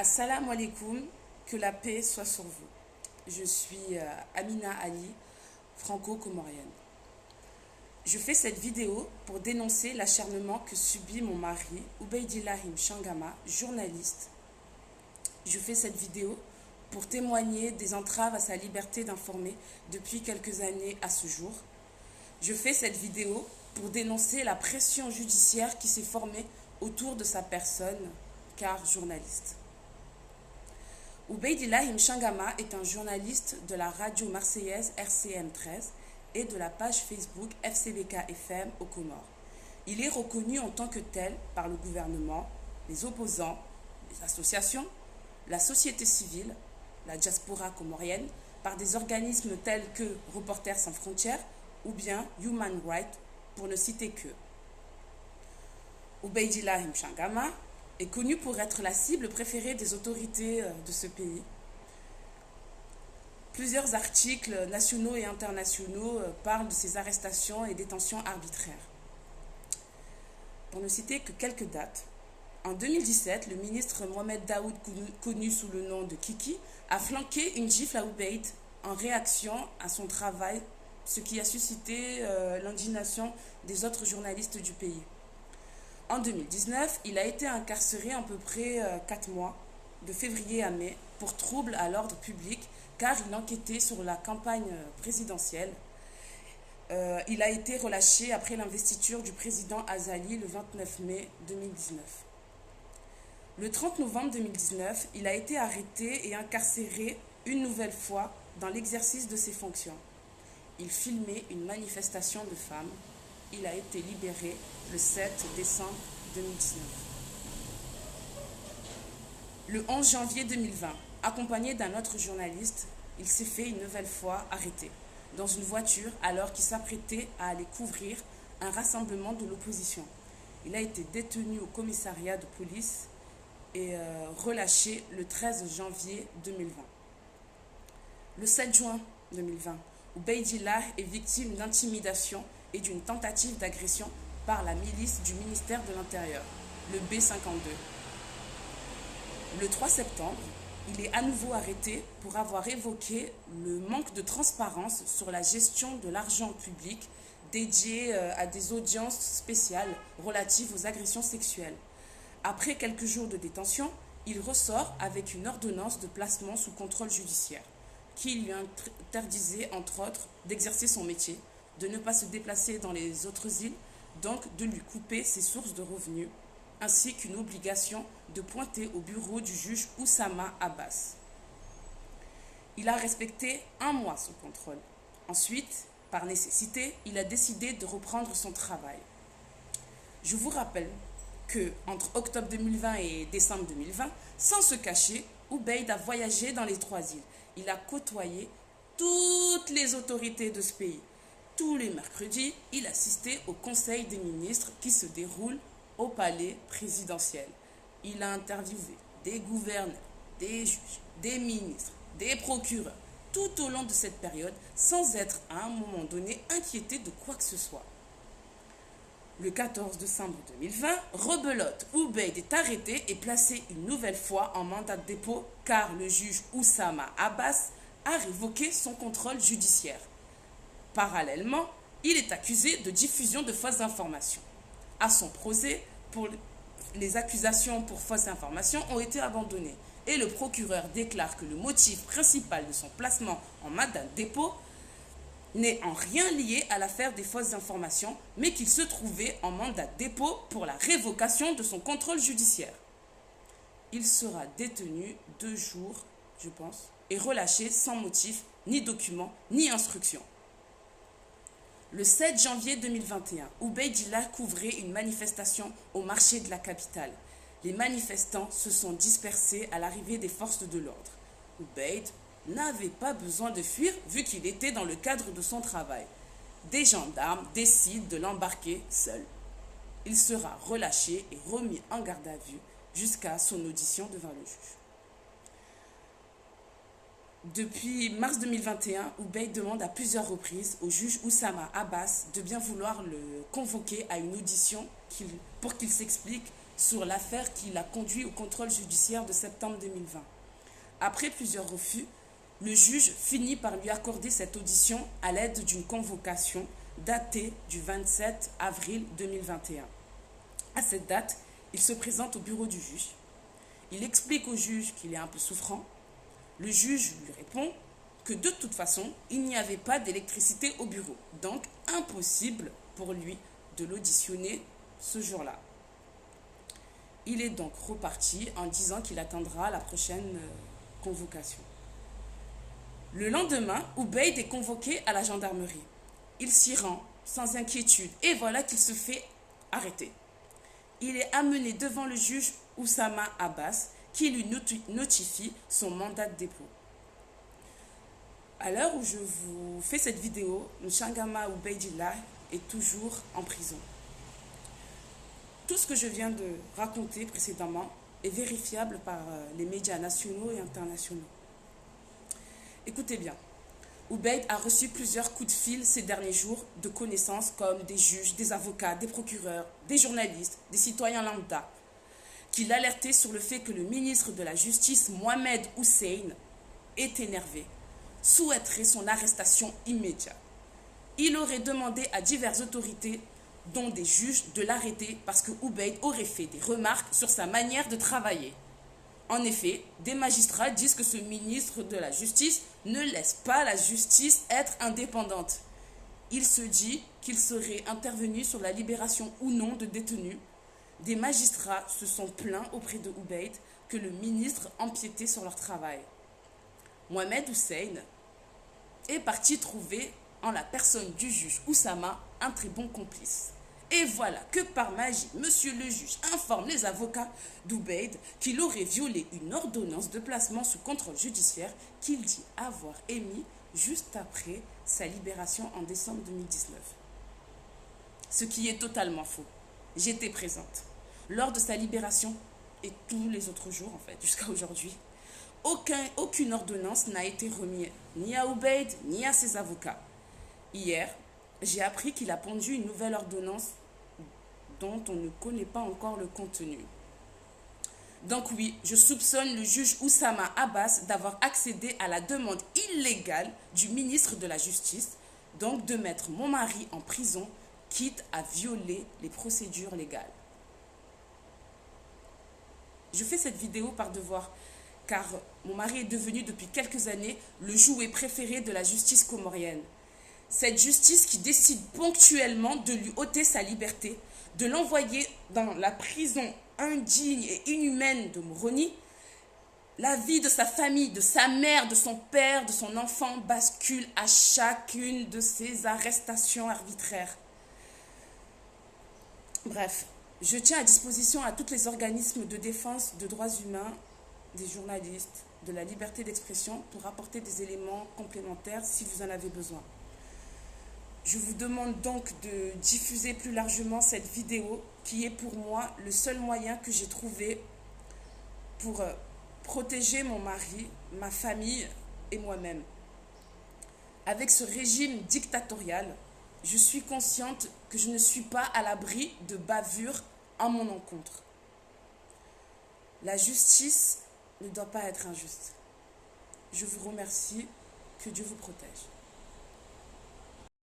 Assalamu alaikum, que la paix soit sur vous. Je suis Amina Ali, franco-comorienne. Je fais cette vidéo pour dénoncer l'acharnement que subit mon mari, Ubaidillah Mchangama, journaliste. Je fais cette vidéo pour témoigner des entraves à sa liberté d'informer depuis quelques années à ce jour. Je fais cette vidéo pour dénoncer la pression judiciaire qui s'est formée autour de sa personne, car journaliste. Ubaidillah Mchangama est un journaliste de la radio marseillaise RCM 13 et de la page Facebook FCBK FM aux Comores. Il est reconnu en tant que tel par le gouvernement, les opposants, les associations, la société civile, la diaspora comorienne, par des organismes tels que Reporters sans frontières ou bien Human Rights, pour ne citer que. Ubaidillah Mchangama est connu pour être la cible préférée des autorités de ce pays. Plusieurs articles nationaux et internationaux parlent de ses arrestations et détentions arbitraires. Pour ne citer que quelques dates, en 2017, le ministre Mohamed Daoud, connu sous le nom de Kiki, a flanqué une gifle à Ubaid en réaction à son travail, ce qui a suscité l'indignation des autres journalistes du pays. En 2019, il a été incarcéré à peu près 4 mois, de février à mai, pour trouble à l'ordre public, car il enquêtait sur la campagne présidentielle. Il a été relâché après l'investiture du président Azali le 29 mai 2019. Le 30 novembre 2019, il a été arrêté et incarcéré une nouvelle fois dans l'exercice de ses fonctions. Il filmait une manifestation de femmes. Il a été libéré le 7 décembre 2019. Le 11 janvier 2020, accompagné d'un autre journaliste, il s'est fait une nouvelle fois arrêter dans une voiture alors qu'il s'apprêtait à aller couvrir un rassemblement de l'opposition. Il a été détenu au commissariat de police et relâché le 13 janvier 2020. Le 7 juin 2020, Ubaidillah est victime d'intimidation et d'une tentative d'agression par la milice du ministère de l'Intérieur, le B52. Le 3 septembre, il est à nouveau arrêté pour avoir évoqué le manque de transparence sur la gestion de l'argent public dédié à des audiences spéciales relatives aux agressions sexuelles. Après quelques jours de détention, il ressort avec une ordonnance de placement sous contrôle judiciaire qui lui interdisait, entre autres, d'exercer son métier, de ne pas se déplacer dans les autres îles, donc de lui couper ses sources de revenus, ainsi qu'une obligation de pointer au bureau du juge Oussama Abbas. Il a respecté 1 mois son contrôle. Ensuite, par nécessité, il a décidé de reprendre son travail. Je vous rappelle que entre octobre 2020 et décembre 2020, sans se cacher, Ubaid a voyagé dans les 3 îles. Il a côtoyé toutes les autorités de ce pays. Tous les mercredis, il assistait au Conseil des ministres qui se déroule au palais présidentiel. Il a interviewé des gouverneurs, des juges, des ministres, des procureurs, tout au long de cette période, sans être à un moment donné inquiété de quoi que ce soit. Le 14 décembre 2020, rebelote, Ubaid est arrêté et placé une nouvelle fois en mandat de dépôt car le juge Oussama Abbas a révoqué son contrôle judiciaire. Parallèlement, il est accusé de diffusion de fausses informations. À son procès, les accusations pour fausses informations ont été abandonnées et le procureur déclare que le motif principal de son placement en mandat de dépôt n'est en rien lié à l'affaire des fausses informations, mais qu'il se trouvait en mandat de dépôt pour la révocation de son contrôle judiciaire. Il sera détenu 2 jours, je pense, et relâché sans motif, ni document, ni instruction. Le 7 janvier 2021, Ubaidillah couvrait une manifestation au marché de la capitale. Les manifestants se sont dispersés à l'arrivée des forces de l'ordre. Ubaid n'avait pas besoin de fuir vu qu'il était dans le cadre de son travail. Des gendarmes décident de l'embarquer seul. Il sera relâché et remis en garde à vue jusqu'à son audition devant le juge. Depuis mars 2021, Ubaid demande à plusieurs reprises au juge Oussama Abbas de bien vouloir le convoquer à une audition pour qu'il s'explique sur l'affaire qui l'a conduit au contrôle judiciaire de septembre 2020. Après plusieurs refus, le juge finit par lui accorder cette audition à l'aide d'une convocation datée du 27 avril 2021. À cette date, il se présente au bureau du juge. Il explique au juge qu'il est un peu souffrant. Le juge lui répond que de toute façon, il n'y avait pas d'électricité au bureau, donc impossible pour lui de l'auditionner ce jour-là. Il est donc reparti en disant qu'il attendra la prochaine convocation. Le lendemain, Ubaid est convoqué à la gendarmerie. Il s'y rend sans inquiétude et voilà qu'il se fait arrêter. Il est amené devant le juge Oussama Abbas qui lui notifie son mandat de dépôt. À l'heure où je vous fais cette vidéo, Nchangama Ubaidillah est toujours en prison. Tout ce que je viens de raconter précédemment est vérifiable par les médias nationaux et internationaux. Écoutez bien, Ubaid a reçu plusieurs coups de fil ces derniers jours de connaissances comme des juges, des avocats, des procureurs, des journalistes, des citoyens lambda, qui l'alertaient sur le fait que le ministre de la Justice, Mohamed Hussein, est énervé, souhaiterait son arrestation immédiate. Il aurait demandé à diverses autorités, dont des juges, de l'arrêter parce que Ubaid aurait fait des remarques sur sa manière de travailler. En effet, des magistrats disent que ce ministre de la Justice ne laisse pas la justice être indépendante. Il se dit qu'il serait intervenu sur la libération ou non de détenus. Des magistrats se sont plaints auprès de Ubaid que le ministre empiétait sur leur travail. Mohamed Hussein est parti trouver en la personne du juge Oussama un très bon complice. Et voilà que par magie, monsieur le juge informe les avocats d'Ubaid qu'il aurait violé une ordonnance de placement sous contrôle judiciaire qu'il dit avoir émis juste après sa libération en décembre 2019. Ce qui est totalement faux. J'étais présente lors de sa libération et tous les autres jours en fait, jusqu'à aujourd'hui. Aucune ordonnance n'a été remise ni à Ubaid ni à ses avocats. Hier, j'ai appris qu'il a pondu une nouvelle ordonnance dont on ne connaît pas encore le contenu. Donc oui, je soupçonne le juge Oussama Abbas d'avoir accédé à la demande illégale du ministre de la Justice, donc de mettre mon mari en prison, quitte à violer les procédures légales. Je fais cette vidéo par devoir, car mon mari est devenu depuis quelques années le jouet préféré de la justice comorienne. Cette justice qui décide ponctuellement de lui ôter sa liberté, de l'envoyer dans la prison indigne et inhumaine de Moroni, la vie de sa famille, de sa mère, de son père, de son enfant bascule à chacune de ces arrestations arbitraires. Bref, je tiens à disposition à tous les organismes de défense de droits humains, des journalistes, de la liberté d'expression pour apporter des éléments complémentaires si vous en avez besoin. Je vous demande donc de diffuser plus largement cette vidéo qui est pour moi le seul moyen que j'ai trouvé pour protéger mon mari, ma famille et moi-même. Avec ce régime dictatorial, je suis consciente que je ne suis pas à l'abri de bavures en mon encontre. La justice ne doit pas être injuste. Je vous remercie. Que Dieu vous protège.